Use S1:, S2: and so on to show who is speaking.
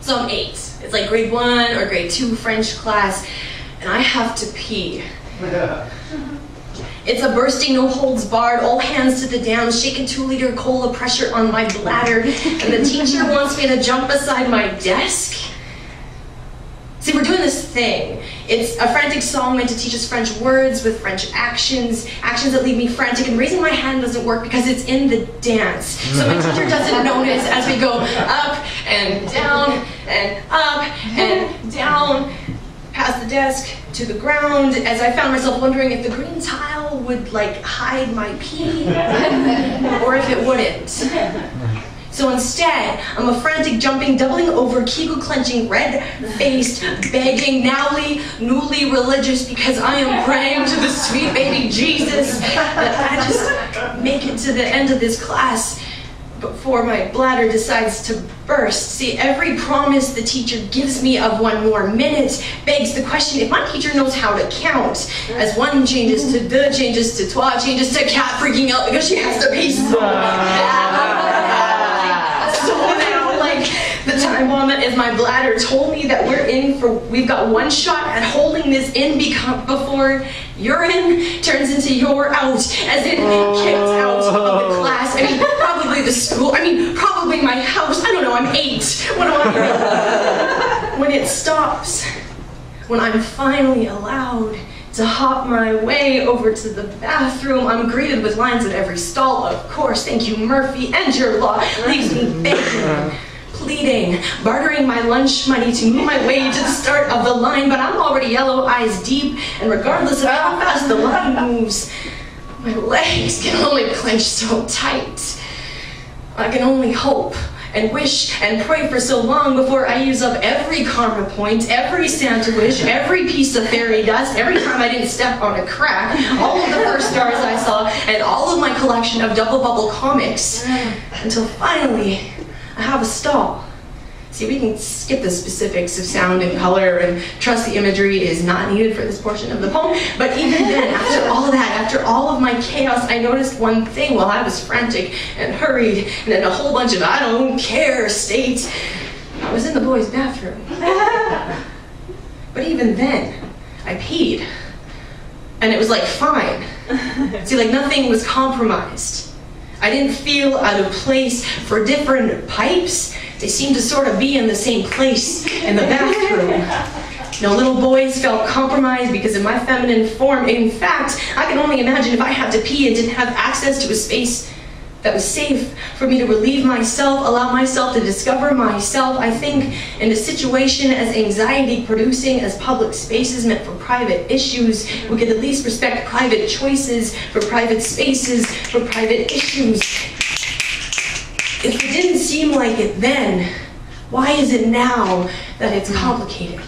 S1: So I'm 8. It's like grade 1 or grade 2 French class, and I have to pee. It's a bursting, no holds barred, all hands to the dams, shaking 2-liter cola pressure on my bladder, and the teacher wants me to jump beside my desk. See, we're doing this thing. It's a frantic song meant to teach us French words with French actions that leave me frantic, and raising my hand doesn't work because it's in the dance. So my teacher doesn't notice as we go up and down and up and down, past the desk to the ground, as I found myself wondering if the green tile would like hide my pee or if it wouldn't. So instead, I'm a frantic jumping, doubling over, kegel clenching, red-faced, begging, newly religious because I am praying to the sweet baby Jesus that I just make it to the end of this class before my bladder decides to burst. See, every promise the teacher gives me of 1 more minute begs the question if my teacher knows how to count. As 1 changes to 2, changes to 3, changes to cat freaking out because she has to pee so bad. The time bomb that is my bladder told me that we've got 1 shot at holding this in before urine turns into you're out, as in kicked out of the class. I mean, probably the school, probably my house. I don't know, I'm 8. What do I know? When it stops, when I'm finally allowed to hop my way over to the bathroom, I'm greeted with lines at every stall. Of course, thank you, Murphy, and your law leaves me begging, pleading, bartering my lunch money to move my way to the start of the line, but I'm already yellow eyes deep, and regardless of how fast the line moves, my legs can only clench so tight. I can only hope and wish and pray for so long before I use up every karma point, every Santa wish, every piece of fairy dust, every time I didn't step on a crack, all of the first stars I saw, and all of my collection of double bubble comics, until finally I have a stall. See, we can skip the specifics of sound and color and trust the imagery is not needed for this portion of the poem, but even then, after all that, after all of my chaos, I noticed one thing while I was frantic and hurried and in a whole bunch of I don't care state. I was in the boys' bathroom. But even then, I peed. And it was like fine. See, like nothing was compromised. I didn't feel out of place for different pipes. They seemed to sort of be in the same place in the bathroom. No little boys felt compromised because of my feminine form. In fact, I can only imagine if I had to pee and didn't have access to a space that was safe for me to relieve myself, allow myself to discover myself. I think in a situation as anxiety-producing as public spaces meant for private issues, we could at least respect private choices for private spaces for private issues. If it didn't seem like it then, why is it now that it's complicated?